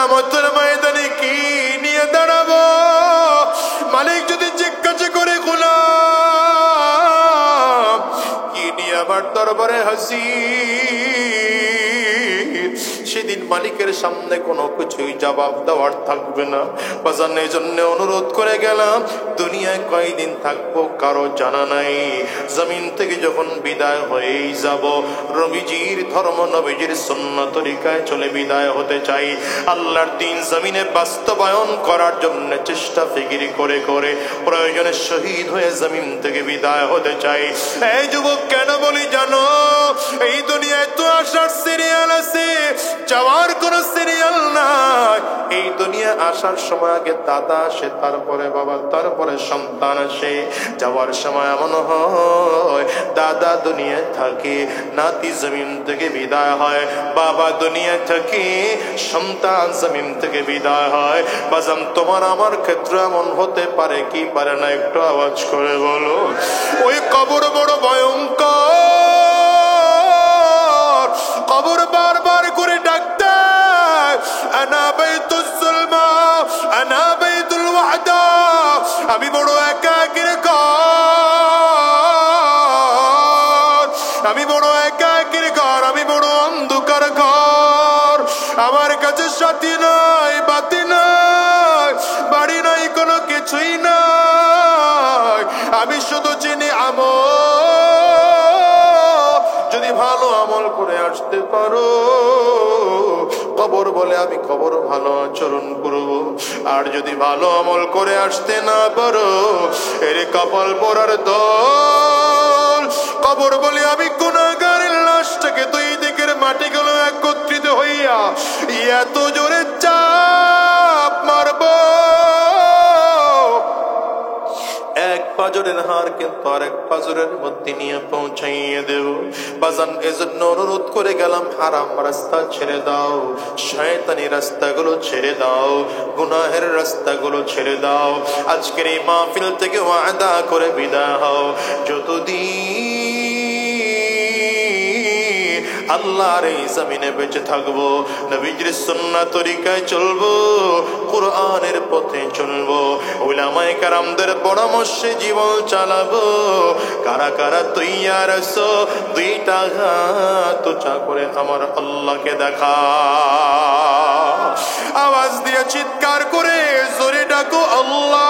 কিয়ামতের ময়দানে কি নিয়ে দাঁড়াবো? মালিক যদি জিজ্ঞাসা করে গোলাম কি নিয়ে আমার দরবারে হাজির, সেদিন মালিকের সামনে কোনো কিছুই জবাব দেওয়ার থাকবে না। বাজানের জন্য অনুরোধ করে গেলাম, দুনিয়ায় কয়দিন থাকবো কারো জানা নাই। জমিন থেকে যখন বিদায় হয়েই যাব, নবীজির ধর্ম নবীজির সুন্নাত তরিকায় চলে বিদায় হতে চাই। আল্লাহর দিন জমিনে বাস্তবায়ন করার জন্য চেষ্টা ফিকির করে করে প্রয়োজনে শহীদ হয়ে জমিন থেকে বিদায় হতে চাই। এই যুবক কেন বলি জানো? এই দুনিয়ায় তো আসার সিরিয়াল আছে, যাওয়ার কোন সিরিয়াল নাই। এই দুনিয়া আসার সময় আগে দাদা আসে, তারপরে বাবা, তারপরে সন্তান আসে। যাওয়ার সময় এমন হয় দাদা দুনিয়ায় থাকে, নাতি জমিন থেকে বিদায় হয়, বাবা দুনিয়ায় থাকে, সন্তান জমিন থেকে বিদায় হয়। বাজান তোমার আমার ক্ষেত্রে এমন হতে পারে কি পারে না? একটু আওয়াজ করে বলো। ওই কবর বড় ভয়ঙ্কর, কবর বারবার করে ডাকতে, আনা বাইতুল যুলমা, আনা বাইতুল ওয়াহদা, আমি বড় একাকীর ঘর, আমি বড় একাকীর ঘর, আমি বড় অন্ধকার ঘর। আমার কাছে সাথী নাই, বাতি নাই, বাড়ি নাই, কোনো কিছুই নাই। আমি শুধু চিনি আমল, যদি ভালো আমল করে আসতে পারো, কবর বলে আমি কবর ভালো আচরণ করব। আর যদি ভালো আমল করে আসতে না পারো, এর কপাল পরার দল। কবর বলে আমি গুনাহগারের লাশটাকে দুই দিকের মাটিগুলো একত্রিত হইয়া এত জোরে চাপ মারব, এক পাজরের হাড় কিন্তু আরেক পাজরের মধ্যে নিয়ে পৌঁছাইয়ে দেব। বাজান এজন্য অনুরোধ করে গেলাম, হারাম রাস্তা ছেড়ে দাও, শয়তানি রাস্তাগুলো ছেড়ে দাও, গুনাহের রাস্তাগুলো ছেড়ে দাও। আজকের এই মাহফিল থেকে ওয়াদা করে বিদায় হও, যতদিন আল্লাহর এই জমিনে বেঁচে থাকবো, নবীজির সুন্নাত তরিকায় চলবো, কুরআনের পথে চলবো, উলামায়ে কেরামদের পরামর্শে জীবন চালাবো। কারা কারা তৈয়ার আছো? দুইটা হাত উঁচা করে আমার আল্লাহকে দেখা, আওয়াজ দিয়ে চিৎকার করে জোরে ডাকো আল্লাহ।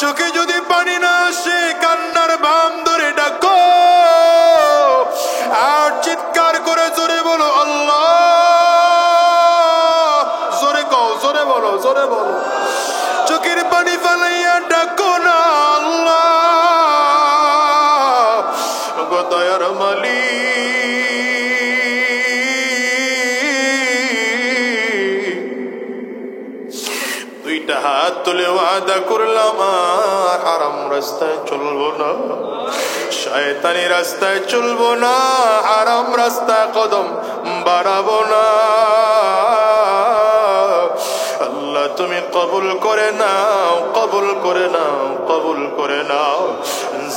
চোখে যদি পানি না আসে, কান্নার বাম ধরে ডাকো, আর চিৎকার করে জোরে বলো আল্লাহ। জোরে কও, জোরে বলো, জোরে বলো। চোখের পানি ফালাইয়া ডাকো না আল্লাহ, গো দয়ার মালিক। দুইটা হাত তুলে ওয়াদা করলাম, আর হারাম রাস্তায় চলবো না, শয়তানি রাস্তায় চলবো না, হারাম রাস্তায় কদম বাড়াবো না। আল্লাহ তুমি কবুল করে নাও, কবুল করে নাও, কবুল করে নাও।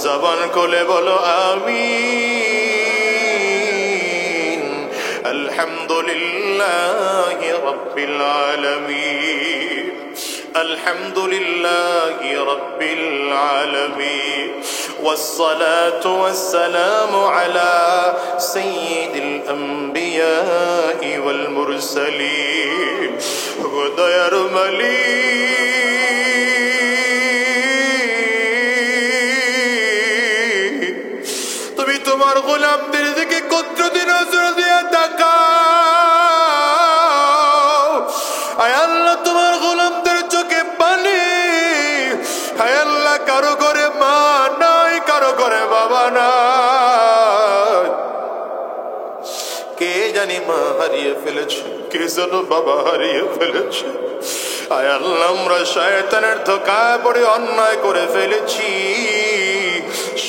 জবান খুলে বলো আমিন। আলহামদুলিল্লাহি রাব্বিল আলামিন, আলহামদুলিল্লাহি রাব্বিল আলামিন, والصلاة والسلام على سيد الأنبياء والمرسلين। দয়ার মালিক, তুমি তোমার গোলামদের দিকে কতদিন নজর দিয়ে তাকাও। আয় আল্লাহ, তোমার গোলামদের চোখে পানি। আয় আল্লাহ, কারো ঘরে মা নাই, কারো ঘরে বাবা নাই, কে জানি মা হারিয়ে ফেলেছে, কে যেন বাবা হারিয়ে ফেলেছে। আয় আল্লাহ, আমরা শয়তানের ধোঁকায় পড়ে অন্যায় করে ফেলেছি,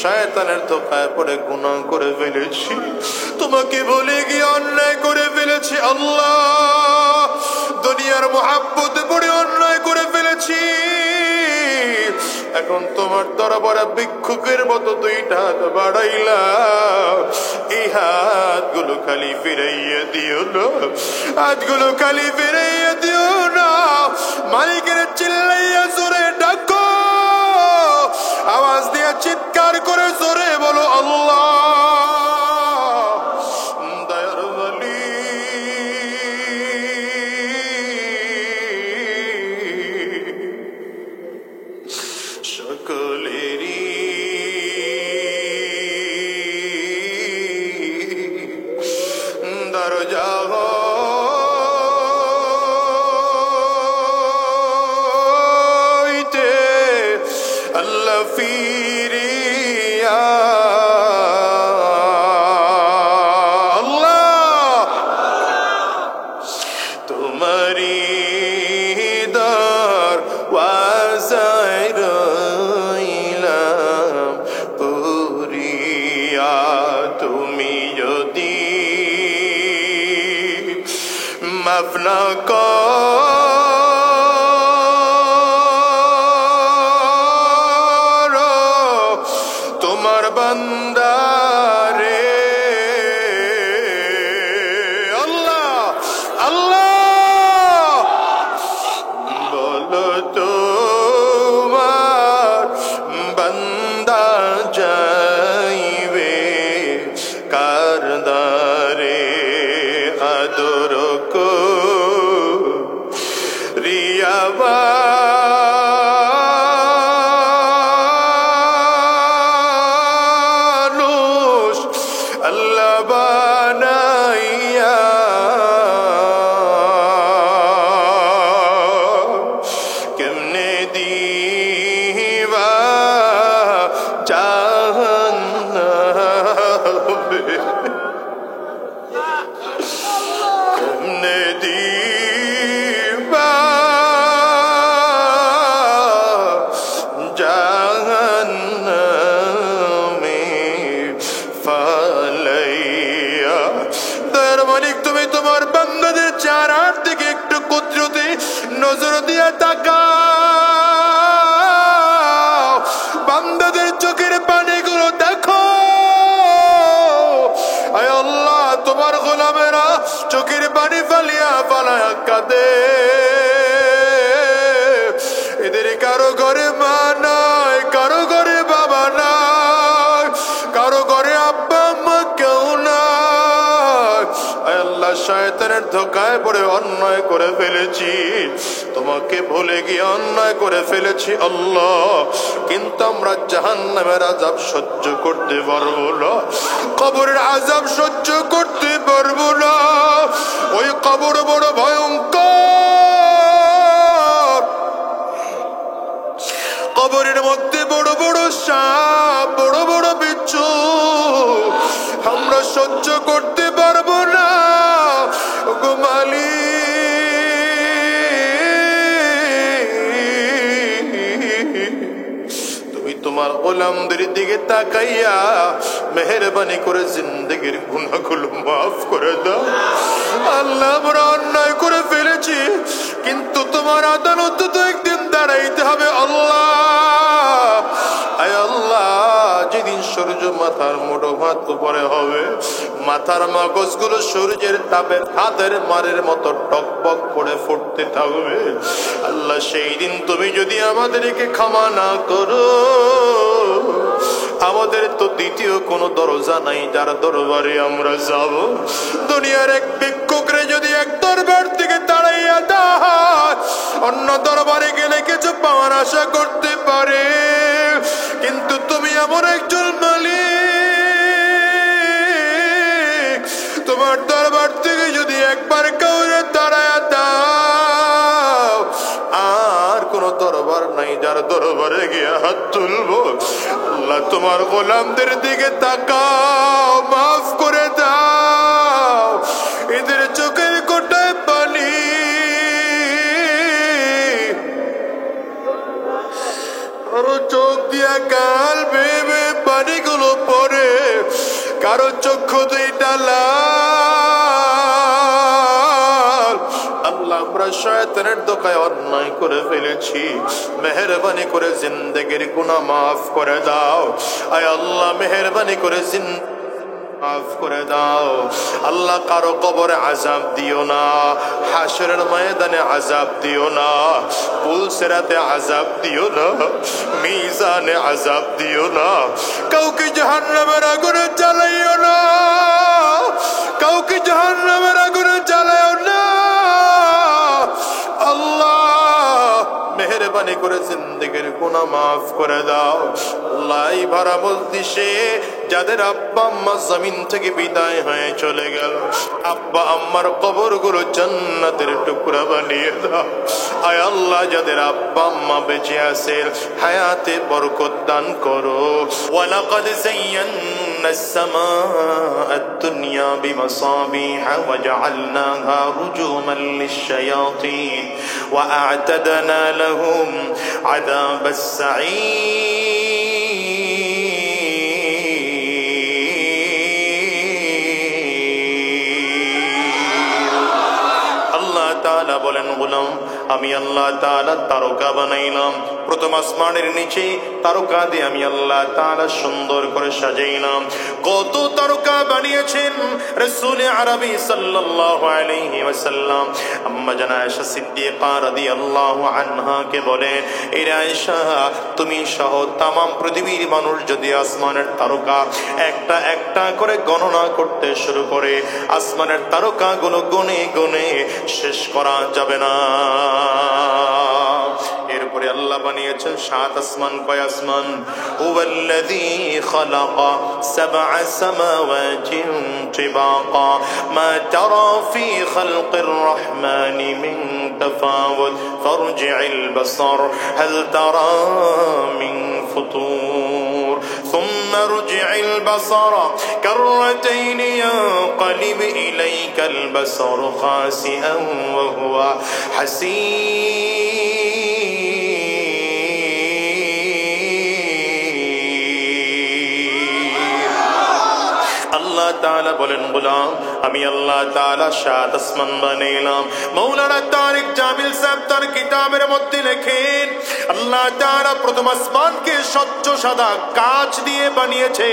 শয়তানের ধোঁকায় পড়ে গুনাহ করে ফেলেছি, তোমাকে বলে গিয়ে অন্যায় করে ফেলেছি। আল্লাহ, দুনিয়ার মুহাব্বতে পড়ে অন্যায় করে ফেলেছি। এখন তোমার দরবারে ভিক্ষুকের মতো দুইটা হাত বাড়াইলাম, এই হাতগুলো খালি ফিরাইয়া দিও না, হাতগুলো খালি ফিরাইয়া দিও না। মালিকের চিল্লাইয়া জোরে ডাকো, আওয়াজ দিয়ে চিৎকার করে জোরে বলো আল্লাহ। দয়ার মালিক সকলেরই দরজা হইতে আল্লাহ ফিরিয়া আল্লাহ তোমারি দরওয়াজায় রইলাম পুরিয়া। তুমি যদি মাফ না করো তোমার বান্দারে আল্লাহ আল্লাহ বলো তোমার বান্দা যাইবে কার দ্বারে আদর করিয়া মানুষ আল্লাহ বানাইয়া কেমনে দিবা জাহান্নামে, কেমনে দিবা জাহান্নামে ফালাইয়া। দয়ার মালিক তুমি তোমার বান্দাদের চেহারার দিকে একটু কুদরতি নজর দিয়ে তাকাও, বান্দাদের চোখের পানিগুলো দেখো। আয় আল্লাহ তোমার গোলামেরা চোখের পানি ফালিয়া ফালায়া কাঁদে, এদের কারো ঘরে মা নাই, কারো ঘরে বাবা নাই, কারো ঘরে আব্বা আম্মা কেউ নাই। আয় আল্লাহ শয়তানের ধোকায় পড়ে অন্যায় করে ফেলেছি, তোমাকে ভুলে গিয়ে অন্যায় করে ফেলেছি আল্লাহ। কিন্তু আমরা জাহান্নামের আযাব সহ্য করতে পারবো না, কবরের আযাব সহ্য করতে পারবো না। ওই কবর বড় ভয়ঙ্কর, কবরের মধ্যে বড় বড় সাপ, বড় বড় বিচ্ছু, আমরা সহ্য করতে পারবো না গো মালিক। তুমি তোমার গোলামদের দিকে তাকাইয়া মেহেরবানি করে জিন্দেগির গুনাহগুলো মাফ করে দাও আল্লাহ। আমরা অন্যায় করে ফেলেছি, কিন্তু তোমার আদালতে তো একদিন দাঁড়াইতে হবে আল্লাহ। আয় আল্লাহ যেদিন সূর্য মাথার মুঠো ভাত উপরে হবে, মাথার মগজগুলো সূর্যের তাপে হাতের মারের মতো টকবক করে ফুটতে থাকবে আল্লাহ, সেই দিন তুমি যদি আমাদেরকে ক্ষমা না করো, আমাদের তো দ্বিতীয় কোনো দরজা নাই যার দরবারে আমরা যাব। দুনিয়ার এক ভিক্ষুকরে যদি এক দরবার থেকে তাড়াইয়া দেয়, অন্য দরবারে গেলে কিছু পাওয়ার আশা করতে পারে, কিন্তু তুমি এমন একজন মালিক, তোমার দরবার থেকে যদি একবার কাউরে তাড়াইয়া দাও, আর কোন দরবার নাই যার দরবারে গিয়ে হাত তুলবো। আল্লাহ তোমার গোলামদের দিকে তাকাও, মাফ করে দাও, এদের চোখের কোটায় পানি, কারো চোখ দিয়া গাল বেবে পানিগুলো পড়ে, কারো চক্ষু দুইটা লাল। আল্লাহ আমরা শয়তানের ধোকায় অন্যায় করে ফেলেছি, মেহেরবানি করে জিন্দেগির গুনাহ মাফ করে দাও। আয় আল্লাহ মেহেরবানি করে মাফ করে দাও আল্লাহ। কারো কবরে আযাব দিও না, হাশরের ময়দানে আযাব দিও না, পুলসিরাতে আযাব দিও না, মিজানে আযাব দিও না, কাউকে জাহান্নামের আগুনে জ্বালাইও না, কাউকে জাহান্নামের আগুনে জ্বালাইও না। আল্লাহ মেহেরবানি করে জিন্দেগির গুনাহ মাফ করে দাও আল্লাহ। এই ভরা মজলিসে যাদের আব্বা আম্মা জমিন থেকে বিদায় হয়ে চলে গেল, আব্বা আম্মার কবরগুলো জান্নাতের টুকরা বানিয়ে দাও। আয় আল্লাহ যাদের আব্বা আম্মা বেঁচে আছে হায়াতে বরকত দান করো। ওয়ালাকাদ যায়্যানা السماء الدنيا بمصابيح وجعلناها رجوما للشياطين وأعتدنا لهم عذاب السعير। الله تعالى বলেন গোলাম আমি আল্লাহ তাআলা তারকা বানাইলাম, প্রথম আসমানের নিচে তারকা দিয়ে আমি আল্লাহ তাআলা সুন্দর করে সাজাইলাম। কত তারকা বানিয়েছেন রাসূল আরবি সাল্লাল্লাহু আলাইহি ওয়াসাল্লাম। আম্মা জানা আয়েশা সিদ্দিকা রাদিয়াল্লাহু আনহা কে বলে, এ আয়েশা তুমি সহ तमाम পৃথিবীর মানুষ যদি আসমানের তারকা একটা একটা করে গণনা করতে শুরু করে, আসমানের তারকাগুলো গুনে গুনে শেষ করা যাবে না। এরপরে আল্লাহ বানিয়েছেন 7 আসমান। কয় আসমান? হুয়াল্লাযী খালাকা সাবআ সামাওয়াতিন তিবাকা মা তারা ফী খালকির রহমানি মিন তাফাউত ফারজি'ল বাসার হাল তারা মিন ফুতুর ثم ارجع البصر كرتين ينقلب إليك البصر خاسئا وهو حسير। আল্লাহ তাআলা বলেন গোলাম আমি আল্লাহ তাআলা 7 আসমান বানাইলাম। মাওলানা তারিক জামিল সাহেব তার কিতাবের মধ্যে লেখেন আল্লাহ তাআলা প্রথম আসমানকে স্বচ্ছ সাদা কাঁচ দিয়ে বানিয়েছে,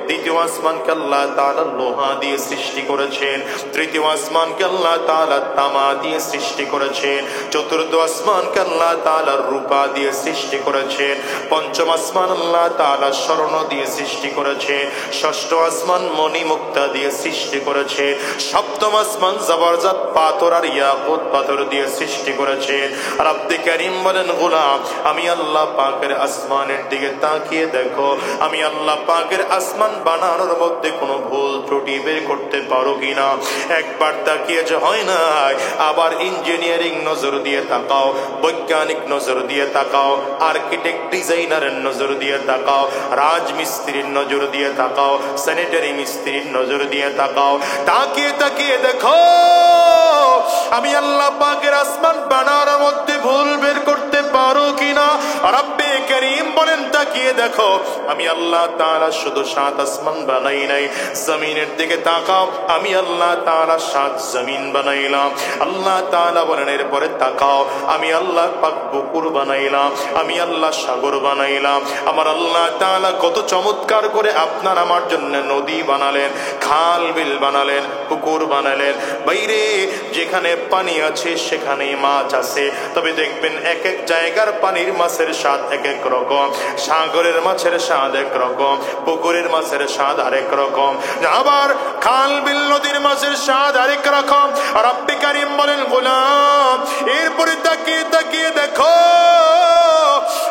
দ্বিতীয় আসমানকে আল্লাহ তাআলা লোহা দিয়ে সৃষ্টি করেছেন, তৃতীয় আসমানকে আল্লাহ তাআলা তামা দিয়ে সৃষ্টি করেছেন, চতুর্থ আসমানকে আল্লাহ তাআলা রূপা দিয়ে সৃষ্টি করেছেন, পঞ্চম আসমান আল্লাহ তাআলা স্বর্ণ দিয়ে সৃষ্টি করেছেন, ষষ্ঠ আসমান মণি মুক্তা দিয়ে সৃষ্টি করেছেন, সপ্তম আসমান জবরদস্ত পাথর আর ইয়াকুত পাথর দিয়ে সৃষ্টি করেছেন। রব্বে কারীম বলেন গোলাম আমি আল্লাহ পাকের আসমানের দিকে তাকিয়ে দেখো, আমি আল্লাহ পাকের আসমান বানানোর মধ্যে কোনো ভুল ত্রুটি বের করতে পারো কিনা। একবার তাকিয়ে যে হয় না, আবার ইঞ্জিনিয়ারিং নজর দিয়ে তাকাও, বৈজ্ঞানিক নজর দিয়ে তাকাও, আর্কিটেক্ট ডিজাইনারের নজর দিয়ে তাকাও, রাজমিস্ত্রির নজর দিয়ে তাকাও, স্যানিটারি মিস্ত্রির নজর দিয়ে তাকাও। তাকিয়ে তাকিয়ে দেখো আমি আল্লাহ পাকের আসমান বানানোর মধ্যে ভুল বের করতে পারো কিনা। রব্বে কারীম বলেন তাকিয়ে দেখো আমি আল্লাহ তাআলা শুধু 7 আসমান বানাই নাই, জমিনের দিকে তাকাও আমি আল্লাহ তাআলা 7 জমিন বানাইলাম। আল্লাহ তাআলা বলেন এরপরে তাকাও আমি আল্লাহ পাক পুকুর বানাইলাম, আমি আল্লাহ সাগর বানাইলাম। আমার আল্লাহ তাআলা কত চমৎকার করে আপনার আমার জন্য নদী বানালেন, খাল বিল বানালেন, পুকুর বানালেন। বাইরে যেখানে পানি আছে সেখানেই মাছ আছে, তবে দেখবেন এক এক জায়গার পানির মাছের স্বাদ এক এক রকম, সাগরের মাছের স্বাদ এক রকম, পুকুরের মাছের স্বাদ আরেক রকম, আবার খাল বিল নদীর মাছের স্বাদ আরেক রকম। রব্বে কারীম বলেন গোলাম এরপরে তাকিয়ে তাকিয়ে দেখো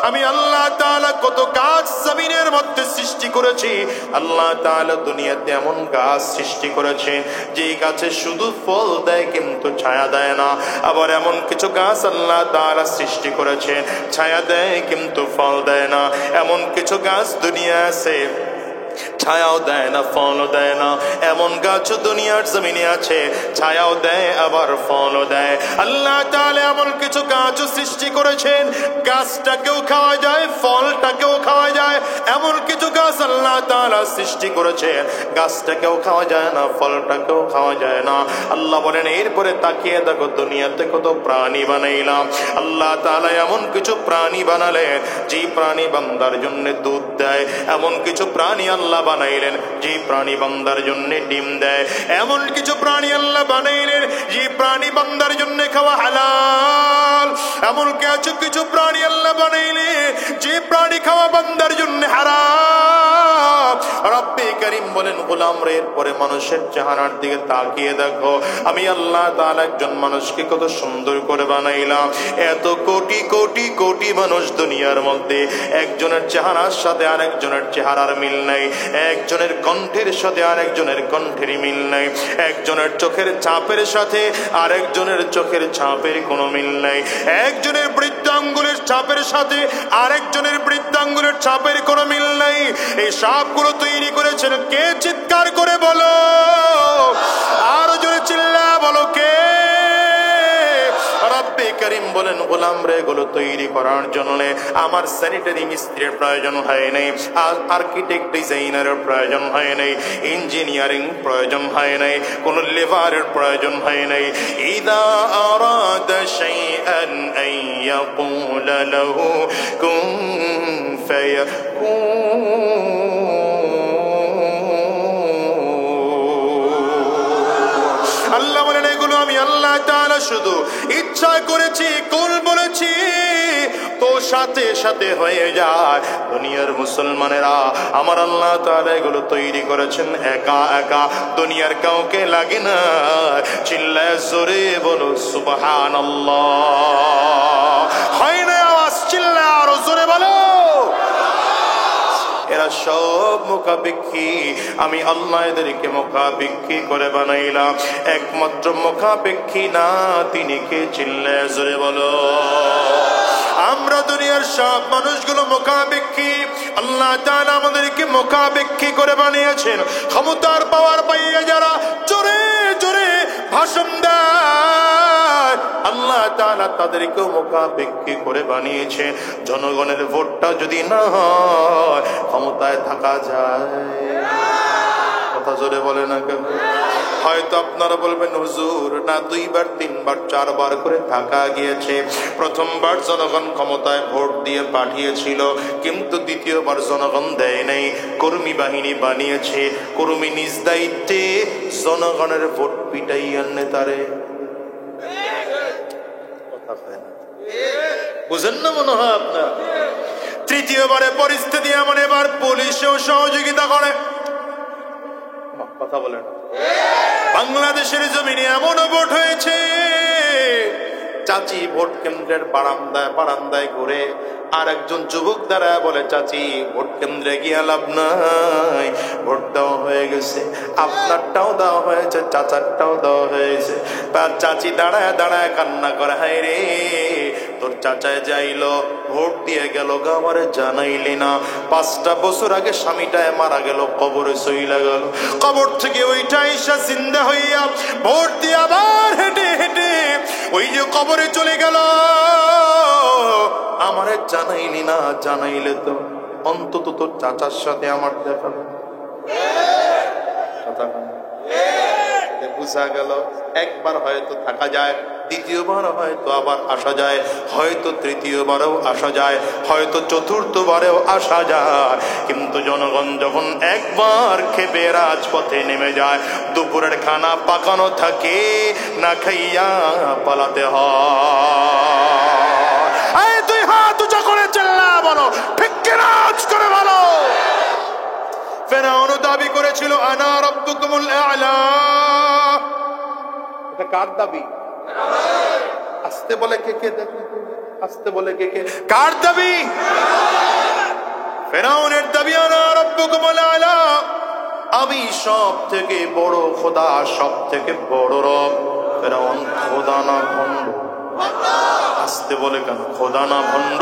আমি আল্লাহ তাআলা কত গাছ জমিনের মধ্যে সৃষ্টি করেছি। আল্লাহ তাআলা দুনিয়াতে এমন গাছ সৃষ্টি করেছেন যে গাছে শুধু ফল দেয় কিন্তু ছায়া দেয় না, আবার এমন কিছু গাছ আল্লাহ তাআলা সৃষ্টি করেছেন ছায়া দেয় কিন্তু ফল দেয় না। এমন কিছু গাছ দুনিয়া আছে ছায়াও দেয় না ফলও দেয় না, এমন গাছ দুনিয়ার জমিনে আছে ছায়াও দেয় আবার ফলও দেয়। আল্লাহ তাআলা এমন কিছু গাছ সৃষ্টি করেছেন গাছটাকেও খাওয়া যায় ফলটাকেও খাওয়া যায়, এমন কিছু গাছ আল্লাহ তাআলা সৃষ্টি করেছেন গাছটাকেও খাওয়া যায় না ফলটাকেও খাওয়া যায় না। আল্লাহ বলেন এরপরে তাকিয়ে দেখো দুনিয়াতে কত প্রাণী বানাইলাম। আল্লাহ তাআলা এমন কিছু প্রাণী বানালেন যে প্রাণী বান্দার জন্য দুধ দেয়, এমন কিছু প্রাণী আল্লাহ বানাইলেন যে প্রাণী বান্দার জন্য ডিম দেয়, এমন কিছু প্রাণী আল্লাহ বানাইলেন যে প্রাণী বান্দার জন্য খাওয়া হালাল, এমন কিছু প্রাণী আল্লাহ বানাইলেন যে প্রাণী খাওয়া বান্দার জন্য হারাম। রব্বে করিম বলেন, গোলাম রে, পরে মানুষের চেহারার দিকে তাকিয়ে দেখো, আমি আল্লাহ তাআলা একজন মানুষকে কত সুন্দর করে বানাইলাম। এত কোটি কোটি কোটি মানুষ দুনিয়ার মধ্যে, একজনের চেহারার সাথে আরেকজনের চেহারার মিল নাই, একজনের কণ্ঠের সাথে আরেকজনের কণ্ঠের মিল নাই, একজনের চোখের ছাপের সাথে আরেকজনের চোখের ছাপের কোনো মিল নাই, একজনের বৃদ্ধাঙ্গুলের ছাপের সাথে আরেকজনের বৃদ্ধাঙ্গুলের ছাপের কোনো মিল নাই। এই সাপগুলো তৈরি করেছেন কে? চিৎকার করে বলো, আর জোরে চিল্লা বলো কে? রব্বে করিম বলেন, গোলাম রে, এগুলো তৈরি করার জন্য আমার স্যানিটারি মিস্ত্রির প্রয়োজন হয় নাই, আর্কিটেক্ট ডিজাইনারের প্রয়োজন হয় নাই, ইঞ্জিনিয়ারিং প্রয়োজন হয় নাই, কোন লেবারের প্রয়োজন হয় নাই। ইদা আরাদা শাইআন আন ইয়াকুলা লাহু কুন ফায়াকুন। আল্লাহ বলেন, এগুলো আমি আল্লাহ তাআলা শুধু ইচ্ছা করেছি, কোন বলেছি তো সাথে সাথে হয়ে যায়। দুনিয়ার মুসলমানেরা, আমার আল্লাহ তাআলা এগুলো তৈরি করেছেন একা একা, দুনিয়ার কাউকে লাগে না। চিল্লায় জোরে বলো সুবহানাল্লাহ। হয় না আওয়াজ? চিল্লায় আরো জোরে বলো। এরা সব মুখাপেক্ষী, আমি আল্লাহ এদেরকে মুখাপেক্ষী করে বানাইলাম। একমাত্র মুখাপেক্ষী না তিনি কে? চিল্লায় জোরে বলো। আমরা দুনিয়ার সব মানুষগুলো মুখাপেক্ষী, আল্লাহ তাআলা আমাদেরকে মুখাপেক্ষী করে বানিয়েছেন। ক্ষমতার পাওয়ার পাইয়ে যারা জোরে জোরে ভাষণ দেয়, আল্লাহ তাআলা তাদেরকেও মুখাপেক্ষী করে বানিয়েছে। জনগণের ভোটটা যদি না হয়, ক্ষমতায় থাকা যায়? কথা জোরে বলে না কেন? হয়তো আপনারা বলবেন, হুজুর না, 2 বার 3 বার 4 বার করে থাকা গিয়েছে। প্রথমবার জনগণ ক্ষমতায় ভোট দিয়ে পাঠিয়েছিল, কিন্তু দ্বিতীয়বার জনগণ দেয় নাই, কর্মী বাহিনী বানিয়েছে। কর্মী নিজ দায়িত্বে জনগণের ভোট পিটাই আনে তারে। বুঝেন না মনে হয় আপনার? তৃতীয়বারে পরিস্থিতি এমন, এবার পুলিশেও সহযোগিতা করে। কথা বলেন, বাংলাদেশের জমিনে এমন ভোট হয়েছে, চাচি ভোট কেন্দ্রের বারান্দায় ঘুরে আর একজন যুবক দাঁড়ায় বলে, চাচি ভোট কেন্দ্রে গিয়ে লাভ নাই, ভোট দেওয়া হয়ে গেছে, আপনারটাও দেওয়া হয়েছে, চাচারটাও দেওয়া হয়েছে। তার চাচি দাঁড়ায় দাঁড়ায় কান্না করে, হায় রে, তোর চাচায় যাইলো, ভোট দিয়ে গেল, আমারে জানাইলি না। 5টা বছর আগে স্বামীটায় মারা গেল, কবরে চইলা গেল, কবর থেকে ওইটা ঈশা জিন্দা হইয়া ভোট দিয়ে আবার হেঁটে হেঁটে ওই যে কবরে চলে গেল। আমারে জানাইলি না, জানাইলে তো অন্তত তোর চাচার সাথে আমার দেখা। বুঝা গেল, একবার হয়তো থাকা যায়, দ্বিতীয়বার হয়তো আবার আসা যায়, হয়তো তৃতীয়বারেও আসা যায়, হয়তো চতুর্থবারেও আসা যায়। কিন্তু জনগণ যখন একবার খেপে রাজপথে নেমে যায়, দুপুরের খানা পাকানো থাকে, না খাইয়া পালাতে হয়। তুই হাত উঁচা করে চিল্লা বলো, ঠিক কিনা করে বলো। ফেরাউন দাবি করেছিল, আনা রাব্বুকুমুল আ'লা। এটা কার দাবি? আসতে বলে কে কে? আসতে বলে কে কে? কার দাবি? ফেরাউনের দাবি, আনা রাব্বুকুমুল আ'লা, আমি সব থেকে বড় খোদা, সব থেকে বড় রব। ফেরাউন খোদা না ভণ্ড? আসতে বলে কেন? খোদা না ভণ্ড?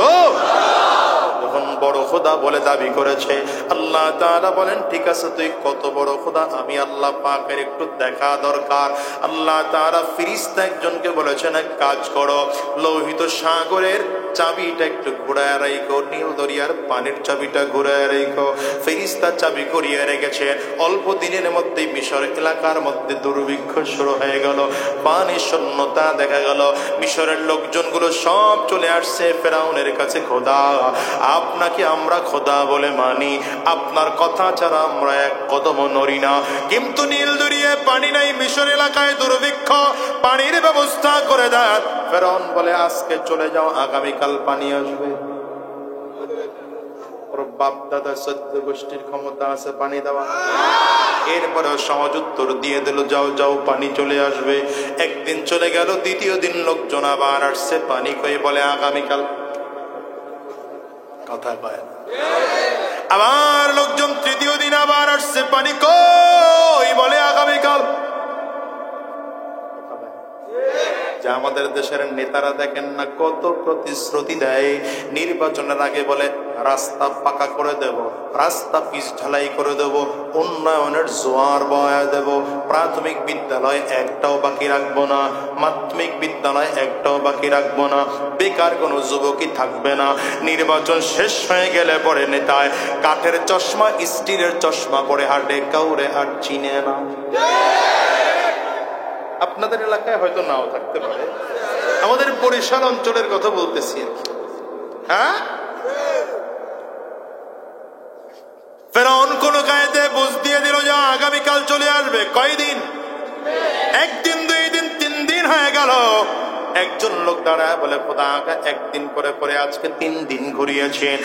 যখন বড় খোদা বলে দাবি করেছে, আল্লাহ তাআলা বলেন, ঠিক আছে, তুই কত বড় খোদা আমি আল্লাহ পাকের একটু দেখা দরকার। আল্লাহ তাআলা ফেরেশতা একজনকে বলেছেন, এক কাজ করো, লোহিত সাগরের চাবিটা একটু ঘুরায় রাখো, নীল দরিয়ার পানির চাবিটা ঘুরায় রাখো। ফেরেশতা চাবি ঘুরিয়ে রেখেছে। অল্প দিনের মধ্যেই মিশর এলাকার মধ্যে দুর্ভিক্ষ শুরু হয়ে গেল, পানি শূন্যতা দেখা গেল। মিশরের লোকজনগুলো সব চলে আসছে ফেরাউনের কাছে। খোদা, আপনাকে আমরা খোদা বলে মানি, আপনার কথা ছাড়া আমরা এক কদম নড়ি না, কিন্তু নীল দরিয়ায় পানি নাই, মিশর এলাকায় দুর্ভিক্ষ, পানির ব্যবস্থা করে দেন। ফেরাউন বলে আজকে চলে যাও, আগামীকাল পানি আসবে। বাপ দাদা 14 গোষ্ঠীর ক্ষমতা আছে পানি দেওয়া। এরপরে সহজ উত্তর দিয়ে দিল, যাও যাও পানি চলে আসবে। একদিন চলে গেল, দ্বিতীয় দিন লোকজন আবার আসছে পানি কয়ে, বলে আগামীকাল। কথা কয় না। আবার লোকজন তৃতীয় দিন আবার আসছে পানি কই, বলে আগামীকাল। যে আমাদের দেশের নেতারা দেখেন না কত প্রতিশ্রুতি দেয়, নির্বাচনের আগে বলে রাস্তা পাকা করে দেব, রাস্তা পিচ ঢালাই করে দেব, উন্নয়নের জোয়ার বয়া দেব, প্রাথমিক বিদ্যালয় একটাও বাকি রাখবো না, মাধ্যমিক বিদ্যালয় একটাও বাকি রাখবো না, বেকার কোনো যুবকই থাকবে না। নির্বাচন শেষ হয়ে গেলে পরে নেতায় কাঠের চশমা স্টিলের চশমা পরে হাঁটে, কাউরে আর চিনে না। আপনাদের এলাকায় হয়তো নাও থাকতে পারে, আমাদের বরিশাল অঞ্চলের কথা বলতেছি। হ্যাঁ, ফেরাউন কোন কায়দে বুঝ দিয়ে দিল যে আগামীকাল চলে আসবে। কয়দিন? একদিন, 2 দিন, 3 দিন হয়ে গেল। একজন লোক দাঁড়ায় বলে, খোদা একদিন করে পরে আজকে 3 দিন ঘুরিয়েছেন,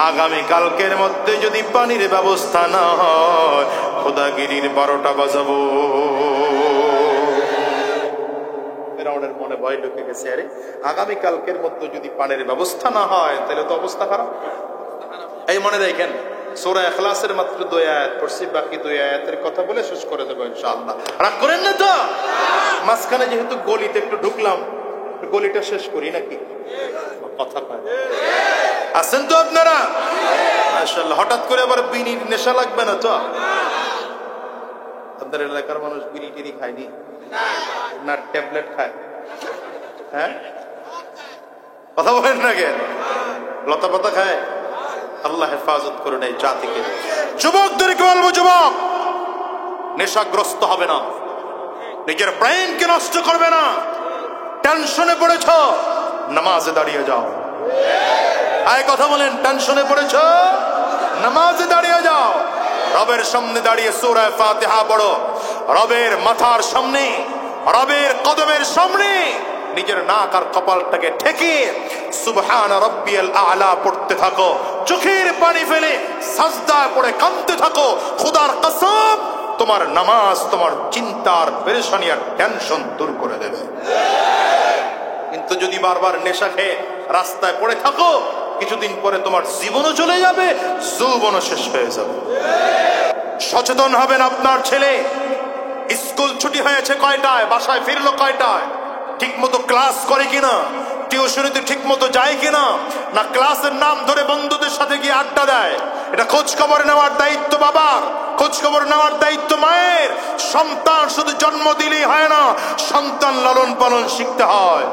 আগামীকালকের মধ্যে যদি পানির ব্যবস্থা না হয় খোদাগিরির 12টা বাজাবো। ফেরাউনের মনে ভয় ঢুকে গেছে, আরে আগামীকালকের মধ্যে যদি পানির ব্যবস্থা না হয় তাহলে তো অবস্থা খারাপ। এই মনে দেখেন, সূরা ইখলাসের মাত্র 2 আয়াত পড়ছি, বাকি 2 আয়াতের কথা বলে শেষ করে দেবো ইনশাআল্লাহ। রাগ করেন না তো? মাঝখানে যেহেতু গলিতে একটু ঢুকলাম, গলিটা শেষ করি নাকি? কথা পায় আছেন তো আপনারা? মাশাআল্লাহ। হঠাৎ করে আবার বিড়ির নেশা লাগবে না তো? আপনাদের এলাকার মানুষ বিড়ি টিড়ি খায়নি না, ট্যাবলেট খায়? হ্যাঁ, কথা বলেন না কেন? লতা পাতা খায়? আল্লাহ হেফাজত করুন এই জাতিকে। যুবকদেরকে বলবো, যুবক নেশাগ্রস্ত হবে না, নিজের ব্রেনকে নষ্ট করবে না। টেনশনে পড়েছ, নামাজে দাঁড়িয়ে যাও। আয় কথা বলেন, টেনশনে পড়েছ, নামাজে দাঁড়িয়ে যাও। রবের সামনে দাঁড়িয়ে সূরা ফাতিহা পড়ো, রবের মাথার সামনে, রবের কদমের সামনে নিজের নাক আর কপালটাকে ঠেকে সুবহান রাব্বিয়াল আ'লা পড়তে থাকো, চোখের পানি ফেলে সাজদায় পড়ে কাঁদতে থাকো। খোদার কসম, তোমার নামাজ তোমার চিন্তার পেরেশানি আর টেনশন দূর করে দেবে। কিন্তু যদি বারবার নেশা খেয়ে রাস্তায় পড়ে থাকো, কিছুদিন পরে তোমার জীবনও চলে যাবে, যৌবনও শেষ হয়ে যাবে। সচেতন হবেন। আপনার ছেলে স্কুল ছুটি হয়েছে কয়টায়, বাসায় ফিরলো কয়টায়, ঠিক মতো ক্লাস করে কিনা, টিউশনিতে ঠিক মতো যায় কিনা, না ক্লাসের নাম ধরে বন্ধুদের সাথে গিয়ে আড্ডা দেয়, এটা খোঁজ খবর নেওয়ার দায়িত্ব বাবার, খোঁজ খবর নেওয়ার দায়িত্ব মায়ের। সন্তান শুধু জন্ম দিলেই হয় না, সন্তান লালন পালন শিখতে হয়।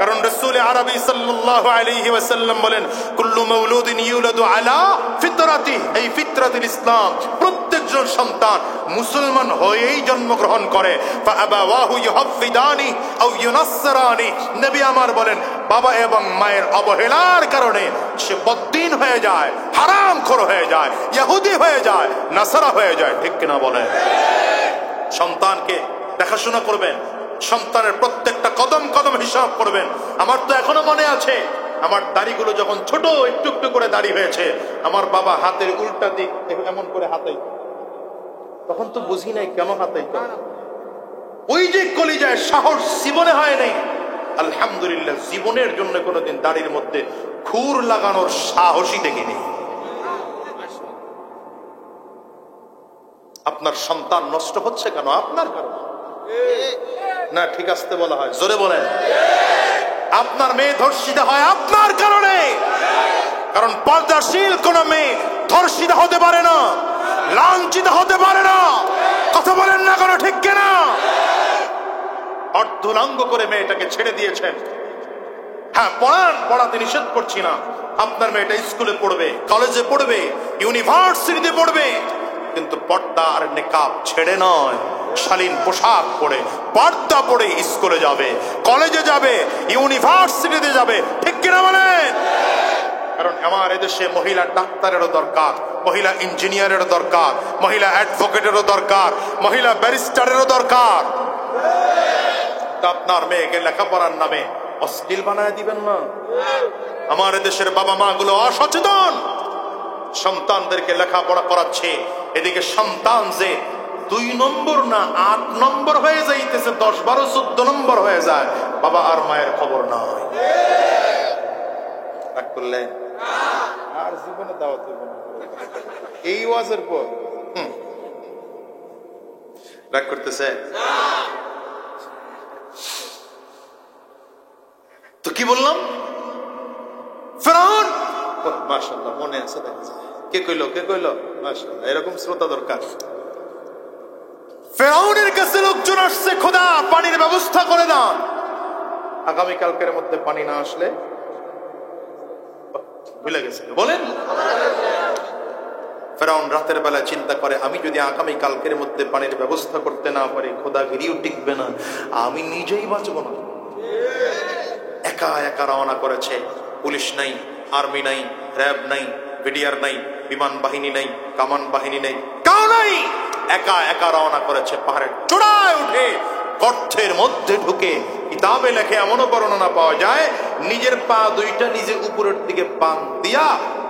কারণ রাসূল আরবী সাল্লাল্লাহু আলাইহি ওয়াসাল্লাম বলেন, কুল্লু মাউলুদিন ইউলাদু আলা ফিতরাতি, এই ফিতরাতুল ইসলাম, প্রত্যেকজন সন্তান মুসলমান হয়েই জন্মগ্রহণ করে। ফাআবাওয়াহু ইউহাফিদানি আও ইউনাসসারানি, নবী আমার বলেন, বাবা এবং মায়ের অবহেলার কারণে সে বদ্দিন হয়ে যায়, হারামখোর হয়ে যায়, ইহুদি হয়ে যায়, নাসারা হয়ে যায়। ঠিক কিনা বলেন? সন্তানকে দেখাশোনা করবেন, সন্তানের প্রত্যেকটা কদম কদম হিসাব করবেন। আমার তো এখনো মনে আছে, আমার দাড়িগুলো যখন ছোট একটু একটু করে দাড়ি হয়েছে, আমার বাবা হাতের উল্টা দিক এমন করে হাতাই, তখন তো বুঝি নাই কেন হাতাই। ওই যে কলিজায় সাহস জীবনে হয় নাই। আলহামদুলিল্লাহ, জীবনের জন্য কোনোদিন দাড়ির মধ্যে খুর লাগানোর সাহসই দেখিনি। আপনার সন্তান নষ্ট হচ্ছে কেন? আপনার কারণে না? ঠিক আসতে বলা হয়, জোরে বলেন। আপনার মেয়ে ধর্ষিতা হয় আপনার কারণে। কারণ পর্দাশীল কোন মেয়ে ধর্ষিতা হতে পারে না, লাঞ্ছিত হতে পারে না। কথা বলেন না কেন? ঠিক কিনা? অর্ধলাঙ্গ করে মেয়েটাকে ছেড়ে দিয়েছেন, হ্যাঁ পড়াতে নিষেধ করছি না, আপনার মেয়েটা স্কুলে পড়বে, কলেজে পড়বে, ইউনিভার্সিটিতে পড়বে, কিন্তু পর্দা আর নেকাব ছেড়ে নয়, শালীন পোশাক পরে পর্দা পরে স্কুলে যাবে, কলেজে যাবে, ইউনিভার্সিটিতে যাবে, ঠিক কিনা বলেন? কারণ আমার এদেশে মহিলা ডাক্তারেরও দরকার, মহিলা ইঞ্জিনিয়ারেরও দরকার, মহিলা অ্যাডভোকেটেরও দরকার, মহিলা ব্যারিস্টারেরও দরকার। আপনার মেয়েকে লেখাপড়ার নামে অশ্লীল বানায় দিবেন না। আমার দেশের বাবা মা গুলো অসচেতন, সন্তানদেরকে লেখাপড়া করাচ্ছে, এদিকে সন্তান যে 2 নম্বর না 8 নম্বর হয়ে যাইতেছে, 10, 12, 14 নম্বর হয়ে যায়, বাবা আর মায়ের খবর নাই। রাগ করলেন? আর জীবনে দাওয়াত হইব না এই ওয়াজের পর। রাগ করতেছে? তো কি বললাম? ফেরাউন, মাশাআল্লাহ মনে আছে, কে কইলো মাশাআল্লাহ, এরকম শ্রোতা দরকার। ফেরাউনের কাছে লোকজন আসছে, খোদা পানির ব্যবস্থা করে দাও। আগামী কালকের মধ্যে পানি না আসলে, ভুলে গেছে বলেন। ফেরাউন রাতের বেলা চিন্তা করে, আমি যদি আগামী কালকের মধ্যে পানির ব্যবস্থা করতে না পারি, খোদাগিরিও টিকবে না, আমি নিজেই বাঁচব না। একা একা রওনা করেছে, পুলিশ নাই, আর্মি নাই, র্যাব নাই, বিডিআর নাই, বিমান বাহিনী নাই, কামান বাহিনী নাই, কাউ নাই, একা একা রওনা করেছে। পাহাড়ের চূড়ায় উঠে গর্তের মধ্যে ঢুকে, কিতাবে লেখে এমনও বর্ণনা পাওয়া যায়, নিজের পা 2টা নিজে উপরের দিকে পান দিয়া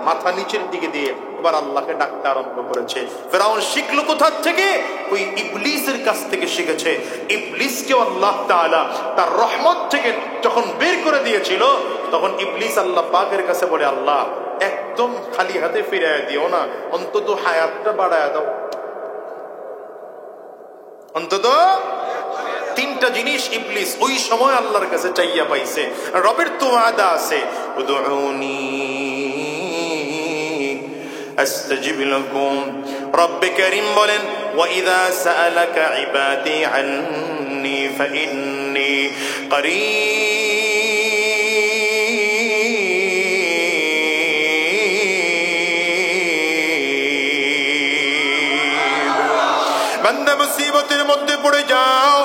মাথা নিচের দিকে দিয়ে এবার আল্লাহকে ডাকতে আরম্ভ করেছে। ফেরাউন শিখলো কোথা থেকে? ওই ইবলিসের কাছ থেকে শিখেছে। ইবলিসকে আল্লাহ তাআলা তার রহমত থেকে যখন বের করে দিয়েছিল, তখন ইবলিস আল্লাহ পাকের কাছে বলে, আল্লাহ একদম খালি হাতে ফিরিয়ে দিও না, অন্তত হায়াতটা বাড়ায় দাও। অন্তত 3টা জিনিস ইবলিস ওই সময় আল্লাহর কাছে চাইয়া পাইছে। রবের তো ওয়াদা আছে, উদউনি আস্তাজিব লাকুম। রব্বে কারীম বলেন, ওয়া ইযা সাআলাকা ইবাদি আন্নী ফাইন্নী করিব। বান্দা মুসিবতের মধ্যে পড়ে যাও,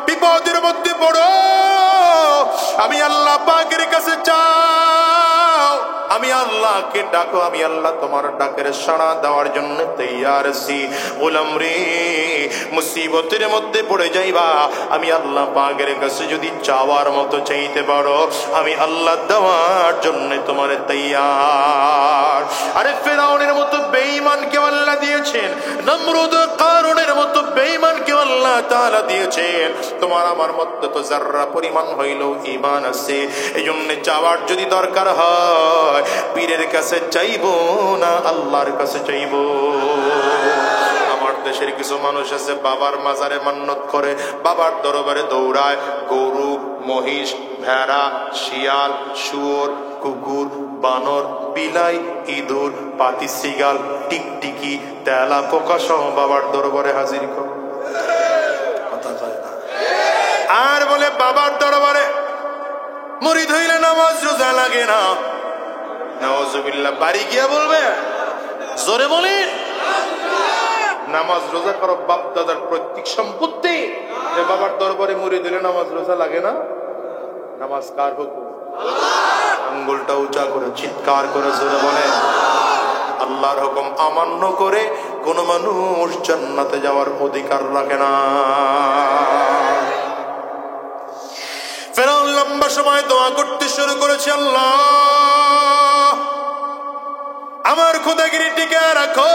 বিপদের মধ্যে পড়ো, আমি আল্লাহ পাকের কাছে চাও, আমি আল্লাহকে ডাকো, আমি আল্লাহ তোমার ডাকের সাড়া দেওয়ার জন্য তৈয়ার আছি। গোলাম রে, মুসিবতের মধ্যে পড়ে যাইবা, আমি আল্লাহ পাকের কাছে যদি চাওয়ার মতো চাইতে পারো, আমি আল্লাহ দেওয়ার জন্য তোমার তৈয়ার। আরে ফেরাউনের মতো বেঈমানকে আল্লাহ দিয়েছেন, নমরুদ কারুনের মতো বেঈমানকে আল্লাহ তাআলা দিয়েছেন। তোমার আমার মধ্যে তো যাররা পরিমাণ হইলেও ঈমান আছে, এইজন্য চাওয়ার যদি দরকার হয়, পীরের কাছে চাইবো না, আল্লাহর কাছে চাইবো। আমার দেশের কিছু মানুষ আছে, বাবার মাজারে মান্নত করে, বাবার দরবারে দৌড়ায়, গরু, মহিষ, ভেড়া, শিয়াল, শুয়োর, কুকুর, বানর, বিলাই, ইঁদুর, পাতি সিগাল, টিকটিকি, তেলা পোকা সহ বাবার দরবারে হাজির করে। আর বলে বাবার দরবারে মুরিদ হইলে নামাজ রোজা লাগে না। নাউজুবিল্লাহ। বাড়ি গিয়া বলবে, জোরে বলেন, নামাজ রোজা করো বাপ দাদার প্রত্যেক সম্পত্তি, যে বাবার দরবারে মুরিদ হইলে নামাজ রোজা লাগে না। নামাজ কার হুকুম? আঙ্গুলটা উঁচা করে চিৎকার করে জোরে বলেন, আল্লাহর হুকুম অমান্য করে কোন মানুষ জান্নাতে যাওয়ার অধিকার রাখে না। ফেরাউন লম্বা সময় দোয়া করতে শুরু করেছে, আল্লাহ আমার খোদাগিরি টিকে রাখো,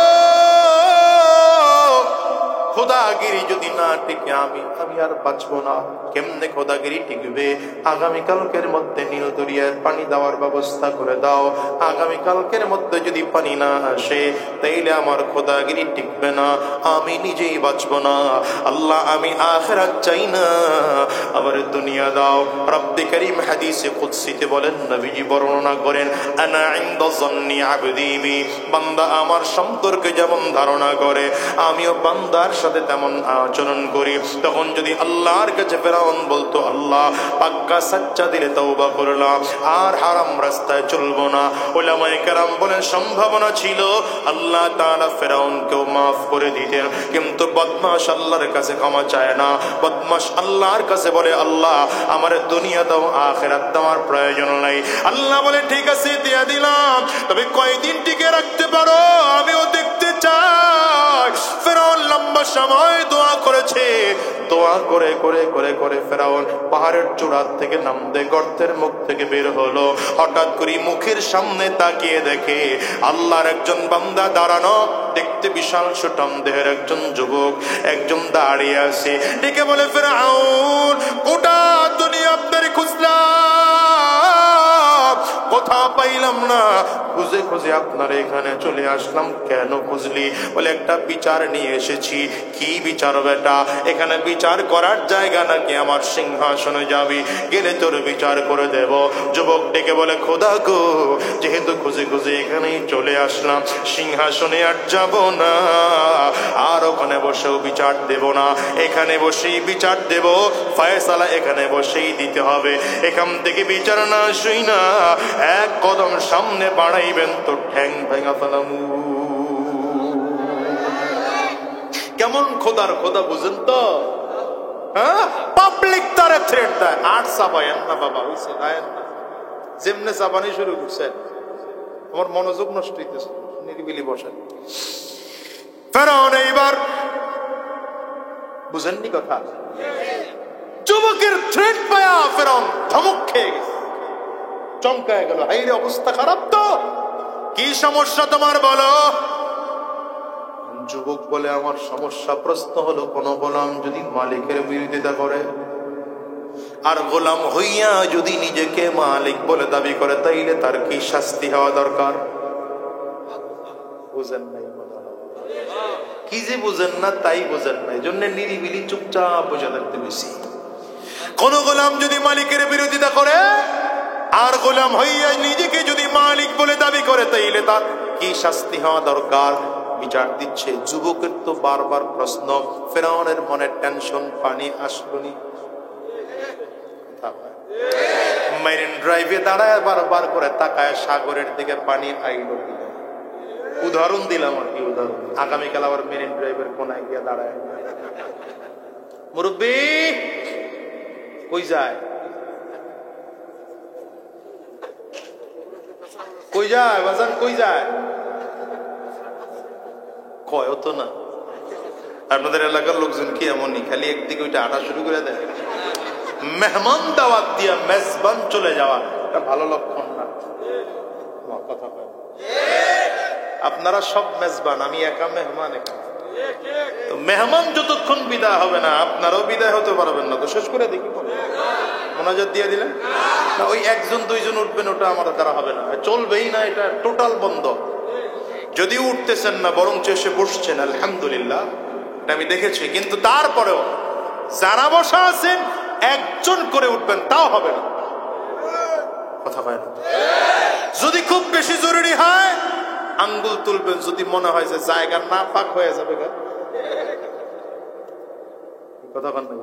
খোদাগিরি যদি না টিকে আমি আর বাঁচবো না। কেমনে খোদাগিরি টিকবে? আগামীকালকের মধ্যে নীল দরিয়ার পানি দেওয়ার ব্যবস্থা করে দাও। আগামীকালকের মধ্যে যদি পানি না আসে, তাইলে আমার খোদাগিরি টিকবে না, আমি নিজেই বাঁচবো না। আল্লাহ আমি আখিরাত চাই না, আমার আমারে দুনিয়া দাও। রব্বে করিম হাদিসে কুদসিতে বলেন, নবীজি বর্ণনা করেন, আনা ইনদা যন্নি আবদি বি, বান্দা আমার সম্পর্কে যেমন ধারণা করে আমিও বান্দার সাথে তেমন আচরণ করি। তখন যদি আল্লাহর কাছে ফেরাউন বলতো, আল্লাহ পাক্কা সাচ্চা দিলে তওবা করলাম, আর হারাম রাস্তায় চলবো না, উলামায়ে কেরাম বলেন সম্ভাবনা ছিল আল্লাহ তাআলা ফেরাউনকেও মাফ করে দিতেন। কিন্তু বদমাশ আল্লাহর কাছে ক্ষমা চায় না। বদমাশ আল্লাহর কাছে বলে, আল্লাহ আমার দুনিয়া দাও, আখিরাত দেওয়ার প্রয়োজন নাই। আল্লাহ বলে, ঠিক আছে দিয়ে দিলাম, তবে কয়দিন টিকে রাখতে পারো আমিও দেখতে চাই। ফেরাউন লম্বা সময় দোয়া করেছে। দোয়া করে করে করে করে ফেরাউন পাহাড়ের চূড়া থেকে নামতে গর্তের মুখ থেকে বের হলো। হঠাৎ করে মুখের সামনে তাকিয়ে দেখে আল্লাহর একজন বান্দা দাঁড়ানো, দেখতে বিশাল সুঠাম দেহের একজন যুবক, একজন দাঁড়িয়ে আছে। ডেকে বলে, ফেরাউন গোটা দুনিয়া আপনার খুঁজলাম, কোথাও পাইলাম না, খুঁজে খুঁজে আপনার এখানে চলে আসলাম। কেন খুঁজলি? বলে, একটা বিচার নিয়ে এসেছি। কি বিচার বেটা? এখানে বিচার করার জায়গা নাকি আমার সিংহাসনে যাবি, গেলে তোর বিচার করে দেব। যুবক ডেকে বলে, খোদা গো, যেহেতু খুঁজে খুঁজে এখানেই চলে আসলাম, সিংহাসনে আর যাব না, আর ওখানে বসেও বিচার দেব না, এখানে বসেই বিচার দেব, ফয়সালা এখানে বসেই দিতে হবে। এখান থেকে বিচার না শুই না এক কদম সামনে বাড়াইবেন তো ঠ্যাং ভেঙা ফেলামু। কেমন খোদার খোদা বুঝেন তো? হ্যাঁ, পাবলিক তারে থ্রেট দেয়, আর চাবায়েন না বাবা, হইছে গায়েন না, যেমনে চাবানি শুরু করছেন আমার মনোযোগ নষ্ট হইতেছে, নিরিবিলি বসেন। ফেরাউন এইবার বুঝেননি কথা, যুবকের থ্রেট পায়া ফেরাউন ধমক খেয়ে গেছে, চমকায় গেল। হাইরে অবস্থা খারাপ তো, কি সমস্যা তোমার বলো? যুবক বলে, আমার সমস্যা, প্রশ্ন হলো, কোন গোলাম যদি মালিকের বিরোধিতা করে আর গোলাম হইয়া যদি নিজেকে মালিক বলে দাবি করে, তাইলে তার কি শাস্তি হওয়া দরকার? বুঝেন নাই? কি যে বুঝেন না তাই বুঝেন না, এই জন্য নিরিবিলি চুপচাপ বসে থাকতে বেশি। কোন গোলাম যদি মালিকের বিরোধিতা করে আর গোলাম হইয়া নিজেকে যদি মালিক বলে দাবি করে, তাইলে তার কি শাস্তি হওয়া দরকার? বিচার দিচ্ছে। যুবকের তো বারবার প্রশ্ন, ফেরাউনের মনে টেনশন, পানি আসবনি। মেরিন ড্রাইভে দাঁড়ায় বারবার করে তাকায় সাগরের দিকে, পানি আইল কিনা। উদাহরণ দিলাম আর কি, উদাহরণ। আগামীকাল আবার মেরিন ড্রাইভের কোনায় গিয়ে দাঁড়ায়, মুরব্বি কই যায়, কই যায় বাজান, কই যায়, কয় তো না। আপনাদের এলাকার লোকজন কি এমনই, খালি একদিকে ওইটা আটা শুরু করে দেয়। মেহমান দাওয়াত দিয়া মেজবান চলে যাওয়া, এটা ভালো লক্ষণ না। কথা কয়, আপনারা সব মেজবান, আমি একা মেহমান। একা তো মেহমান যতক্ষণ বিদায় হবে না, আপনারাও বিদায় হতে পারবেন না। তো শেষ করে দেখি, মোনাজাত দিয়ে দিলেন না, ওই একজন দুইজন উঠবেন, ওটা আমার দ্বারা হবে না, চলবেই না, এটা টোটাল বন্ধ। যদি উঠতেছেন না, বরং এসে বসছেন, আলহামদুলিল্লাহ, এটা আমি দেখেছি। কিন্তু তারপরেও যারা বসা আছেন একজন করে উঠবেন, তাও হবে না। কথা হয় না। যদি খুব বেশি জরুরি হয় আঙ্গুল তুলবেন, যদি মনে হয় যে জায়গা না ফাঁক হয়ে যাবে, কথা বল না,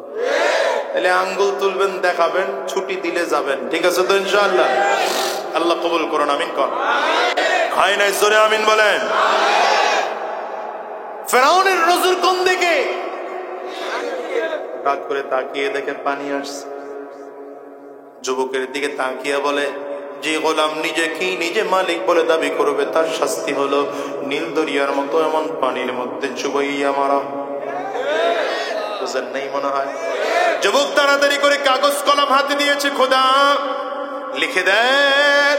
তাহলে আঙ্গুল তুলবেন, দেখাবেন, ছুটি দিলে যাবেন। ঠিক আছে তো ইনশাআল্লাহ? আল্লাহ কবুল করুন, আমিন কর। হয় নাই জোরে আমিন বলেন। ফেরাউনের নজর কোন দিকে? হঠাৎ করে তাকিয়ে দেখে পানি আসছে। যুবকের দিকে তাকিয়ে বলে, যে গোলাম নিজেকে নিজে মালিক বলে দাবি করবে, তার শাস্তি হলো নীল দরিয়ার মতো এমন পানির মধ্যে চুবাইয়া মারা। বুঝেন নাই মনে হয়? যুবক তাড়াতাড়ি করে কাগজ কলম হাতে দিয়েছে, খোদা লিখে দেন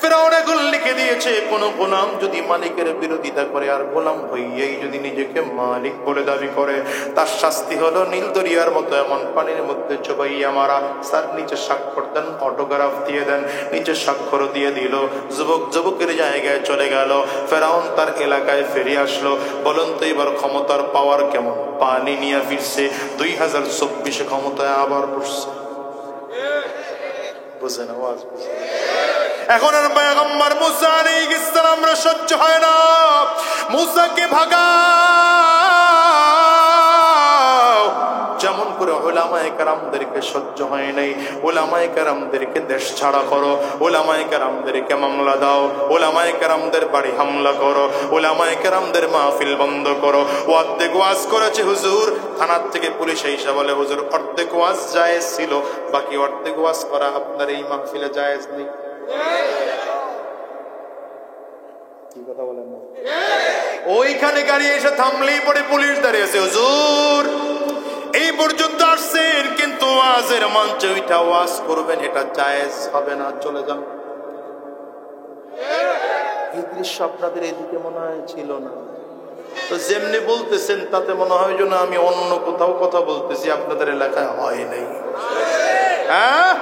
ফেরাউন এখন লিখে দিয়েছে, কোন গোলাম যদি মালিকের বিরোধিতা করে আর গোলাম হইয়াই যদি নিজেকে মালিক বলে দাবি করে, তার শাস্তি হলো নীল দরিয়ার মতো এমন পানির মধ্যে চুবাইয়া মারা। স্যার নিচে স্বাক্ষর দেন, অটোগ্রাফ দিয়ে দেন, নিচে স্বাক্ষর দিয়ে দিল। যুবক যুবকের জায়গায় চলে গেল, ফেরাউন তার এলাকায় ফিরে আসলো। বলুন তো এবার ক্ষমতার পাওয়ার কেমন? পানি নিয়ে ফিরছে। 2024 ক্ষমতায় আবার বসছে। বুঝেন আওয়াজ? এখন আর পয়গম্বর মুসা আলাইহিস সালামর সহ্য হয় না। মুসাকে ভাগাও, যেমন করে উলামায়ে কেরামদেরকে সহ্য হয় নাই। উলামায়ে কেরামদেরকে দেশ ছাড়া করো, উলামায়ে কেরামদেরকে মামলা দাও, উলামায়ে কেরামদের বাড়ি হামলা করো, উলামায়ে কেরামদের মাহফিল বন্ধ করো। অর্ধেক ওয়াজ করেছে হুজুর, থানার থেকে পুলিশ এসে বলে হুজুর অর্ধেক ওয়াজ জায়েজ ছিল, বাকি অর্ধেক ওয়াজ করা আপনার এই মাহফিলে জায়েজ নেই। কি কথা বলেন না? ওইখানে গাড়ি এসে থামলেই পরে পুলিশ দাঁড়িয়েছে, হুজুর এই পর্যন্ত আসছেন কিন্তু ওয়াজের মঞ্চে ওইটা ওয়াজ করবেন এটা জায়েজ হবে না, চলে যান। এই দৃশ্য আপনাদের এদিকে মনে হয় ছিল না? তো যেমনি বলতেছেন তাতে মনে হয় যেন আমি অন্য কোথাও কথা বলতেছি, আপনাদের এলাকায় হয় নাই। হ্যাঁ,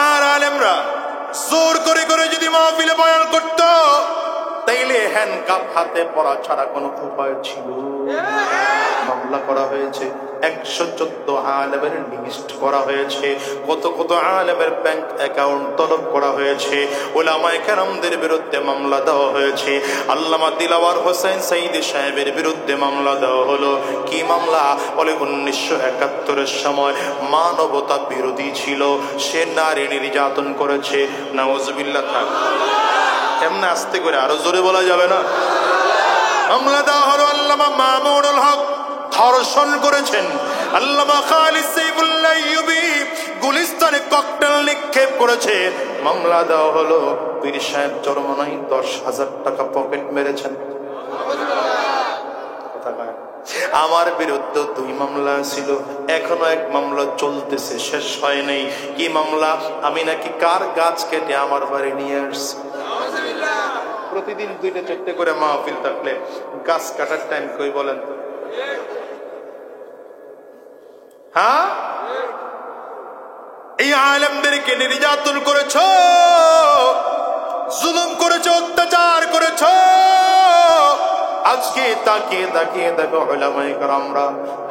আর আলেমরা জোর করে করে যদি মাহফিলে বয়ান করত, তাইলে হ্যান্ডকাপ হাতে পড়া ছাড়া কোনো উপায় ছিল? মামলা করা হয়েছে, 114 আলেমের লিস্ট করা হয়েছে, কত কত আলেমের ব্যাংক অ্যাকাউন্ট তলব করা হয়েছে, উলামায়ে কেরামদের বিরুদ্ধে মামলা দেওয়া হয়েছে। আল্লামা দিলওয়ার হোসেন সাইদি সাহেবের বিরুদ্ধে মামলা দেওয়া হলো। কি মামলা? বলে 1971 সময় মানবতা বিরোধী ছিল, সে নারী নির্যাতন করেছে। নাউজুবিল্লাহ। থাক এমনি আস্তে করে, আরো জোরে বলা যাবে না? মামলা দেওয়া হলো। আল্লামা মামুনুল হক ধর্ষণ করেছেন। আল্লামা খালিদ সাইফুল্লাহ আইয়ুবী গুলিস্তানে ককটেল নিক্ষেপ করেছে, মামলা দেওয়া হলো। পীর সাহেব জরিমানায় 10,000 টাকা পকেট মেরেছেন। আমার বিরুদ্ধে 2 মামলা ছিল, এখনো 1 মামলা চলতেছে, শেষ হয় নাই। কি মামলা? আমি নাকি কার গাছ কেটে আমার বাড়ি নিয়ে আসছি। প্রতিদিন 2টা-4টে করে মাহফিল থাকলে গাছ কাটার টাইম কই বলেন তো? হ্যাঁ, এই আলেমদেরকে নির্যাতন করেছো, জুলুম করেছো, অত্যাচার করেছো। আজকে তাকিয়ে তাকিয়ে দেখো উলামায়ে কেরামরা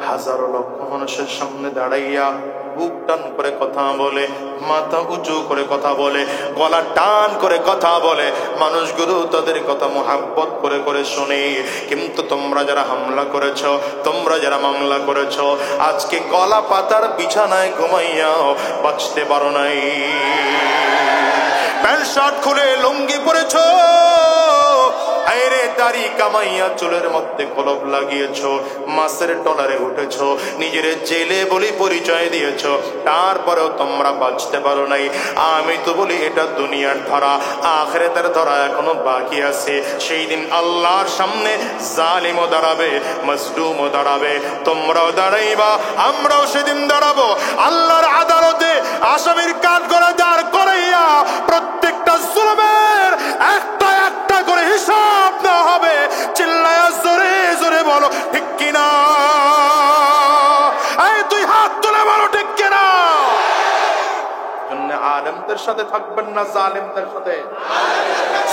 হাজারো লক্ষ মানুষের সামনে দাঁড়াইয়া বুক টান করে কথা বলে, মাথা উঁচু করে কথা বলে, গলা টান করে কথা বলে, মানুষগুলো তাদের কথা মোহাব্বত করে করে শুনে। কিন্তু তোমরা যারা হামলা করেছো, তোমরা যারা মামলা করেছো, আজকে গলা পাতার বিছানায় ঘুমাইয়াও বাঁচতে পারো নাই। প্যান্ট শার্ট খুলে লুঙ্গি পরেছো, আইরে দাড়ি কামাইয়া চুলের মধ্যে কলব লাগিয়েছো, মাছের টলারে উঠেছো, নিজের জেলে বলি পরিচয় দিয়েছো, তারপরেও তোমরা বাঁচতে পারো নাই। আমি তো বলি এটা দুনিয়ার ধরা, আখিরাতের ধরা এখনো বাকি আছে। সেই দিন আল্লাহর সামনে জালিমও দাঁড়াবে, মাজলুমও দাঁড়াবে, তোমরাও দাঁড়াইবা, আমরাও সেদিন দাঁড়াবো। আল্লাহর আদালতে আসামির কাঠ গড়া দাঁড় করাইয়া প্রত্যেকটা জুলুমের একটা একটা করে হিসাব দেওয়া হবে। চিল্লায়া জোরে জোরে বলো ঠিক কিনা? এই তুই হাত তুলে বলো ঠিক কিনা? আলেমদের সাথে থাকবেন না জালেমদের সাথে?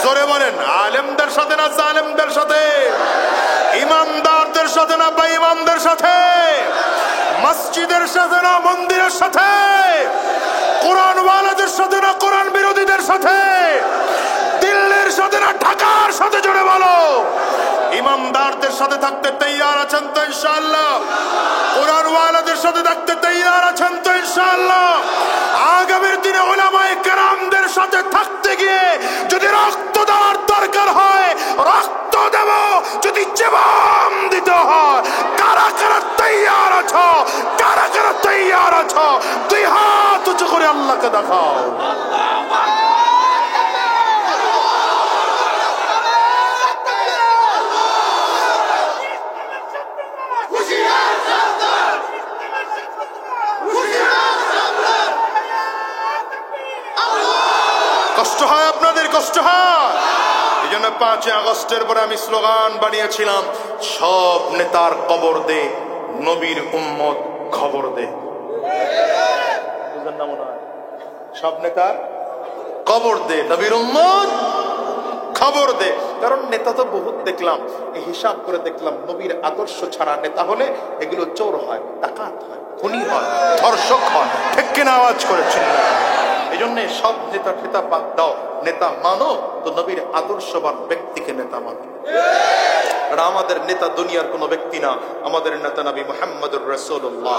জোরে বলেন, আলেমদের সাথে না জালেমদের সাথে? ইমানদারদের সাথে না বেঈমানদের সাথে? মসজিদের সাথে না মন্দিরের সাথে? কোরআনওয়ালাদের সাথে না কোরআন বিরোধীদের সাথে? দিল্লির সাথে না ঢাকার সাথে? জোরে বলো। ইমানদারদের সাথে থাকতে তৈয়ার আছেন তো ইনশাআল্লাহ? কোরআনওয়ালাদের সাথে থাকতে তৈয়ার আছেন তো ইনশাআল্লাহ? আগামীর দিনে উলামায়ে কেরামদের সাথে থাকতে গিয়ে যদি রক্ত দেওয়ার দরকার হয় রক্ত দেব, যদি জীবন দিতে হয় কারা কারা তৈয়ার আছো? কারা কারা তৈয়ার আছো? 2 হাত উঁচু করে আল্লাহকে দেখাও। কষ্ট কষ্ট হয়, আপনাদের কষ্ট হয়। এই জন্য 5 আগস্টের পরে আমি স্লোগান বানিয়েছিলাম, সব নেতার কবর দে, নবীর উম্মত খবর দে। বুঝলেন না মনে হয়? সব নেতার কবর দে, নবীর উম্মত খবর দে। কারণ নেতা তো বহুত দেখলাম, হিসাব করে দেখলাম, নবীর আদর্শ ছাড়া নেতা হলে এগুলো চোর হয়, ডাকাত হয়, খুনি হয়, ধর্ষক হয়। ঠিক কিনা আওয়াজ করেছেন? এই জন্য সব নেতা ঠেতা বাদ দাও, নেতা মানো তো নবীর আদর্শবান ব্যক্তিকে নেতা মানো। আর আমাদের নেতা দুনিয়ার কোন ব্যক্তি না, আমাদের নেতা নবী মুহাম্মদুর রাসূলুল্লাহ।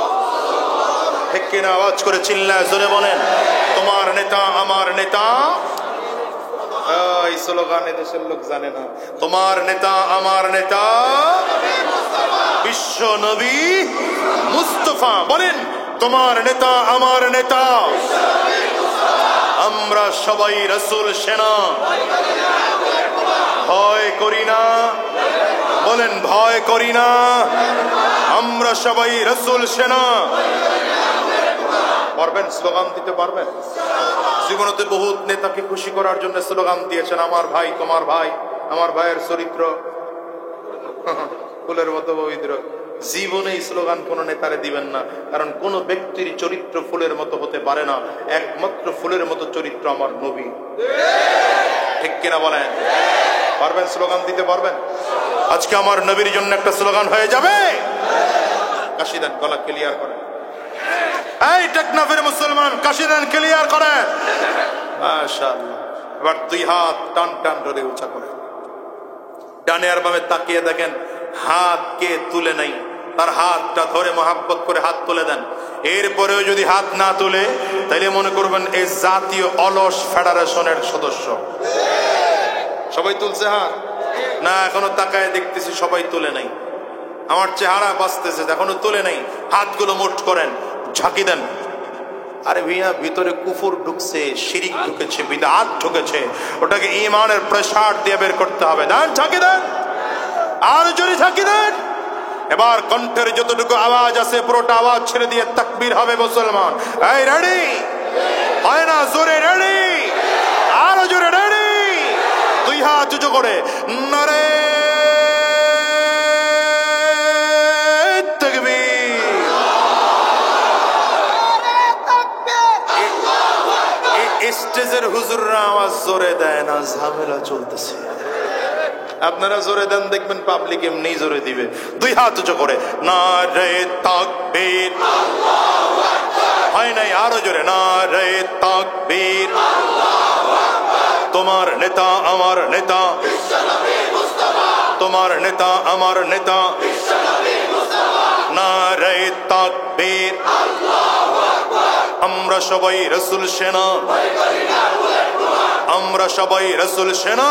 ঠিক কিনা আওয়াজ করে চিল্লায় জোরে বলেন, তোমার নেতা আমার নেতা। এই স্লোগান দেশের লোক জানে না। তোমার নেতা আমার নেতা বিশ্ব নবী মুস্তাফা। বলেন, তোমার নেতা আমার নেতা। আমরা সবাই রাসূল সেনা, ভয় করি না। বলেন, ভয় করি না। আমরা সবাই রাসূল সেনা। পারবেন স্লোগান দিতে? পারবেন? জীবনতে বহুত নেতাকে খুশি করার জন্য স্লোগান দিয়েছেন, আমার ভাই তোমার ভাই, আমার ভাইয়ের চরিত্র ফুলের মতো পবিত্র। জীবনে এই স্লোগান কোন নেতারে দিবেন না, কারণ কোন ব্যক্তির চরিত্র ফুলের মতো হতে পারে না, একমাত্র ফুলের মতো চরিত্র আমার নবী। ঠিক কিনা বলেন? পারবেন স্লোগান দিতে? পারবেন? আজকে আমার নবীর জন্য একটা স্লোগান হয়ে যাবে। কাশি দেন, গলা ক্লিয়ার করেন। এই টেকনাফের মুসলমান, কাশি দেন, ক্লিয়ার করেন। মাশাআল্লাহ। এবার 2 হাত টান টান ধরে উঁচা করেন। ডানে আর বামে তাকিয়ে দেখেন, হাত কে তুলে নাই, তার হাতটা ধরে মহাব্বত করে হাত তুলে দেন। এরপরেও যদি হাত না তুলে, তাহলে মনে করবেন এই জাতীয় অলস ফেডারেশনের সদস্য। সবাই তুলছে হাত? না, এখনো তাকায় দেখতেছি সবাই তুলে নাই। আমার চেহারা বাঁচতেছে, এখনো তুলে নাই। হাতগুলো মুঠ করেন, ঝাঁকি দেন। আরে ভাইয়া, ভিতরে কুফর ঢুকছে, শিরিক ঢুকেছে, বিদআত ঢুকেছে, ওটাকে ঈমানের প্রেসার দিয়ে বের করতে হবে। দেন, ঝাঁকি দেন, আর জোরে ঝাঁকি দেন। এবার কণ্ঠের যতটুকু আওয়াজ আছে পুরোটা আওয়াজ ছেড়ে দিয়ে তাকবীর হবে মুসলমান। এই রেডি? হয় না? জোরে রেডি, আরো জোরে রেডি। 2 হাত উঁচু করে নারে স্টেজের হুজুররা আওয়াজ জোরে দেয় না, ঝামেলা চলতেছে। আপনারা জোরে দেন, দেখবেন পাবলিক এমনি জোরে দিবে। 2 হাত উঁচু করে নারে তাকবীর, আল্লাহু আকবার। হয় নাই? আরো জোরে নারে তাকবীর, আল্লাহু আকবার। তোমার নেতা আমার নেতা বিশ্ব নবী মুস্তাফা। তোমার নেতা আমার নেতা বিশ্ব নবী মুস্তাফা। নারে তাকবীর, আল্লাহু আকবার। আমরা সবাই রাসূল সেনা, আমরা সবাই রাসূল সেনা।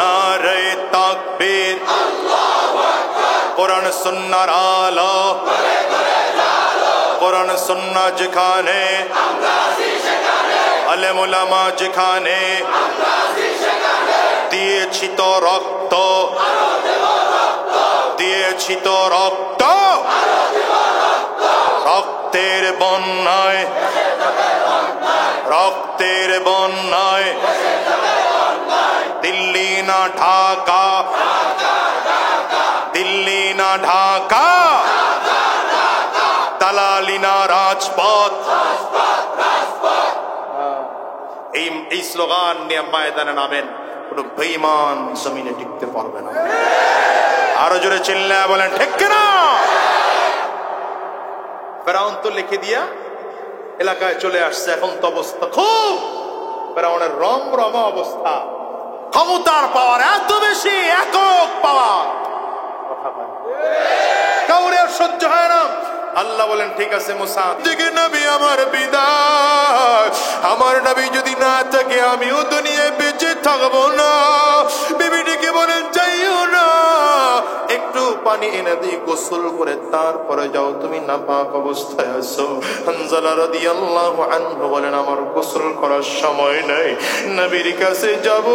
নারে তাকবীর, আল্লাহু আকবার। কোরআন সুন্নাহর আলো, কোরআন সুন্নাহ যেখানে, আমরা আছি সেখানে। আলেম উলামা যেখানে, আমরা আছি সেখানে। দিয়েছি তো রক্ত, আরো দেব রক্ত। দিয়েছি তো রক্ত, আরো দেব রক্ত। রক্তের বন্যায়, রক্তের বন্যায়। দিল্লি না ঢাকা, দিল্লি না ঢাকা। দালালি না রাজপথ। এই স্লোগান নিয়ে ময়দানে নামেন, কোন বেঈমান জমিনে টিকতে পারবে না। আরো জোরে চিল্লায়া বলেন, ঠিক কিনা? ফেরাউন তো লিখে দিয়া এলাকায় চলে আসছে, এখন তো অবস্থা খুব ফেরাউনের রমরমা অবস্থা। ক্ষমতার পাওয়ার এত বেশি, একক পাওয়ার, কাউরে সহ্য হয় না। আল্লাহ বলেন, ঠিক আছে মুসা, দিকে নবী আমার বিদায়। আমার নবী যদি না থাকে আমিও দুনিয়ায় বেঁচে থাকবো না। বিবিটিকে বলেন, যাইও না, একটু পানি এনে দিই, গোসল করে তারপরে যাও, তুমি নাপাক অবস্থায় আছো। হানজালা রাদিয়াল্লাহু আনহু বলেন, আমার গোসল করার সময় নেই, নবীর কাছে যাব।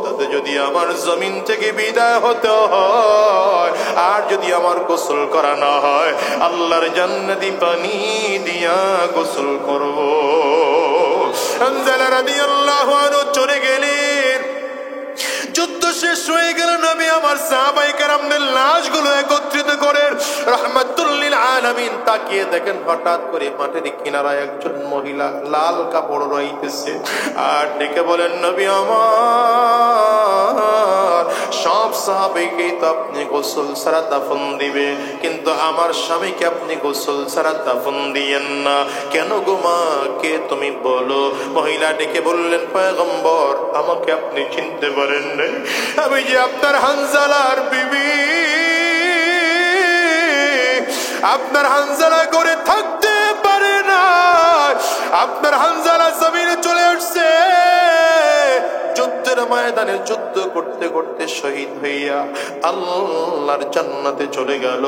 তাতে যদি যদি আমার জমিন থেকে বিদায় হতে হয়, আর যদি আমার গোসল করা না হয়, আল্লাহর জান্নাতি পানি দিয়া গোসল করব। হানজালা রাদিয়াল্লাহু আনহু চলে গেলেন। যুদ্ধ শেষ হয়ে গেল, নবী আমার সাহাবায়ে কেরামদের লাশগুলো একত্রিত করেন। রাহমাতুল লিল আলামিন তাকিয়ে দেখেন হঠাৎ করে মাঠের কিনারায় একজন মহিলা লাল কাপড় রইতেছে, আর ডেকে বলেন, নবী আমার, সব সাহাবীকে তো আপনি গোসল ছাড়া দাফন দিবে, কিন্তু আমার স্বামীকে আপনি গোসল ছাড়া দাফন দিয়েন না কেন গো মা? কে তুমি বলো? মহিলা ডেকে বললেন, পয়গম্বর, আমাকে আপনি চিনতে পারেন নাই? আমি যে আপনার হানজালার বিবি। আপনার হানজালা করে থাকতে পারে না, আপনার হানজালা জমিনে চলে আসছে, যুদ্ধের ময়দানে যুদ্ধ করতে করতে শহীদ হইয়া আল্লাহর জান্নাতে চলে গেল।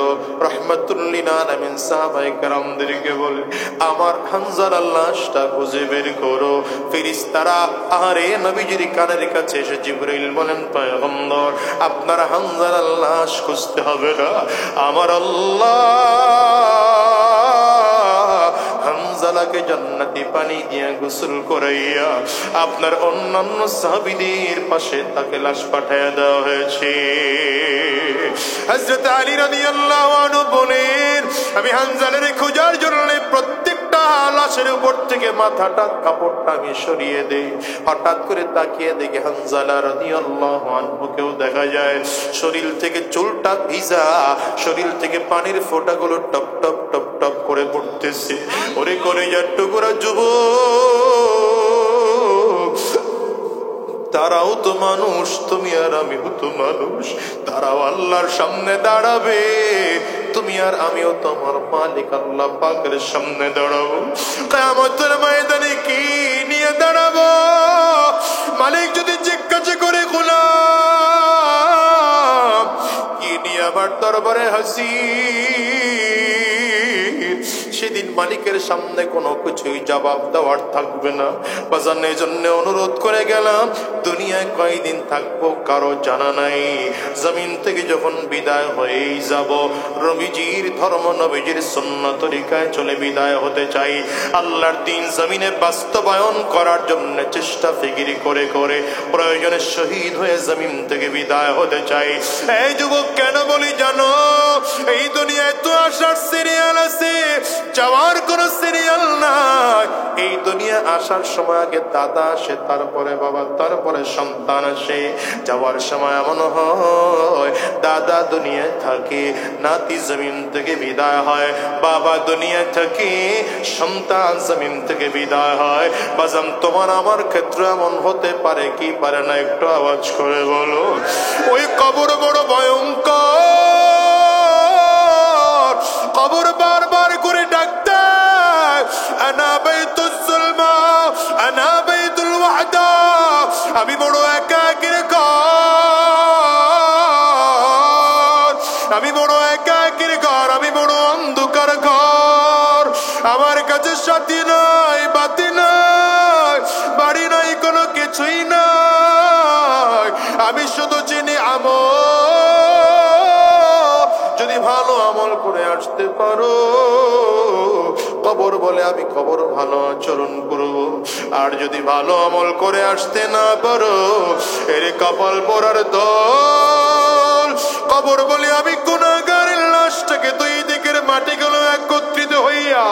রাহমাতুল লিল আলামিন সাহাবায়ে কেরামদেরকে বলে, আমার হানজালার লাশটা খুঁজে বের করো। ফেরেশতারা আরে নবীজির কানের কাছে এসে জিবরাইল বলেন, পয়গম্বর, আপনার হানজালার লাশ খুঁজতে হবে না, আমার আল্লাহ হানজালাকে জান্নাতি পানি দিয়ে গোসল করাইয়া আপনার অন্যান্য সাহাবীদের পাশে তাকে লাশ পাঠিয়ে দেওয়া হয়েছে। হযরত আলী রাদিয়াল্লাহু আনহু বলেন, আমি হানজালার খোঁজার জন্য প্রত্যেকটা লাশের উপর থেকে মাথাটা কাপড়টা আমি সরিয়ে দেই। হঠাৎ করে তাকিয়ে দেখি হানজালা রাদিয়াল্লাহু আনহুকেও দেখা যায়, শরীর থেকে চুলটা ভিজা, শরীর থেকে পানির ফোঁটাগুলো টপ টপ টপ টপ করে পড়তেছে। ওরে কলেজার টুকরা যুবক, তারাও তো মানুষ, তুমি আর আমিও তো মানুষ, তারাও আল্লাহর সামনে দাঁড়াবে, তুমি আর আমিও তোমার মালিক আল্লাহ পাকের সামনে দাঁড়াবো। কিয়ামতের ময়দানে কি নিয়ে দাঁড়াবো? মালিক যদি জিজ্ঞাসা করে, গোলাম কি নিয়ে আমার দরবারে হাজির, সেদিন মালিকের সামনে কোনো কিছুই জবাব দেওয়ার থাকবে না। বাজান, এই জন্য অনুরোধ করে গেলাম, দুনিয়ায় কয়দিন থাকবো কারো জানা নাই। জমিন থেকে যখন বিদায় হয়েই যাব, নবীজির ধর্ম, নবীজির সুন্নাত তরিকায় চলে বিদায় হতে চাই। আল্লাহর দ্বীন জমিনে বাস্তবায়ন করার জন্য চেষ্টা ফিকির করে করে প্রয়োজনে শহীদ হয়ে জমিন থেকে বিদায় হতে চাই। এই যুবক কেন বলি জানো? এই দুনিয়ায় তো আসার সিরিয়াল আছে, যাওয়ার কোন সিরিয়াল নাই। এই দুনিয়া আসার সময় আগে দাদা আসে, তারপরে বাবা, তারপরে সন্তান আসে। যাওয়ার সময় এমন হয়, দাদা দুনিয়ায় থাকে, নাতি জমিন থেকে বিদায় হয়, বাবা দুনিয়া থেকে, সন্তান জমিন থেকে বিদায় হয়। বাজান, তোমার আমার ক্ষেত্রে এমন হতে পারে কি পারে না? একটু আওয়াজ করে বলো। ওই কবর বড় ভয়ঙ্কর, কবর বারবার করে ডাকতে, আনা বাইতুল যুলমা, আনা বাইতুল ওয়াহদা, আমি বড় একাকীর ঘর, আমি বড় একাকীর ঘর, আমি বড় অন্ধকার ঘর, আমার কাছে সাথী নাই, বাতি নাই, বাড়ি নাই, কোনো কিছুই নাই, আমি শুধু চিনি আমল। যদি ভালো আমল করে আসতে পারো, কবর বলে আমি কবর ভালো আচরণ করব। আর যদি ভালো আমল করে আসতে না পারো, এর কপাল পরার দল, কবর বলে আমি গুনাহগারের লাশটাকে দুই দিকের মাটিগুলো একত্রিত হইয়া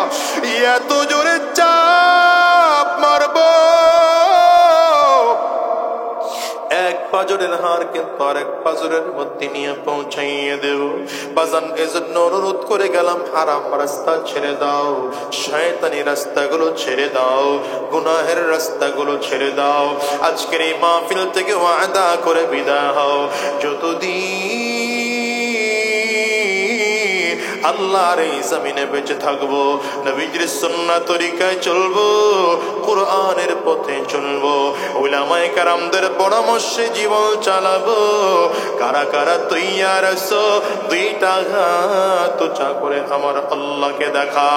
এত জোরে চাপ মারব, এক পাজরের হার কিন্তু আরেক পাজরের মধ্যে নিয়ে পৌঁছাইয়ে দেব। বাজান, এজন্য অনুরোধ করে গেলাম, হারাম রাস্তা ছেড়ে দাও, শয়তানি রাস্তাগুলো ছেড়ে দাও, গুনাহের রাস্তাগুলো ছেড়ে দাও। আজকের এই মাহফিল থেকে ওয়াদা করে বিদায় হও, যতদিন আল্লাহর এই জমিনে বেঁচে থাকবো, নবীজির সুন্নাত তরিকায় চলবো, কুরআনের পথে চলবো, উলামায়ে কেরামদের পরামর্শে জীবন চালাবো। কারা কারা তৈয়ার আছো? দুইটা হাত উঁচা করে আমার আল্লাহকে দেখা।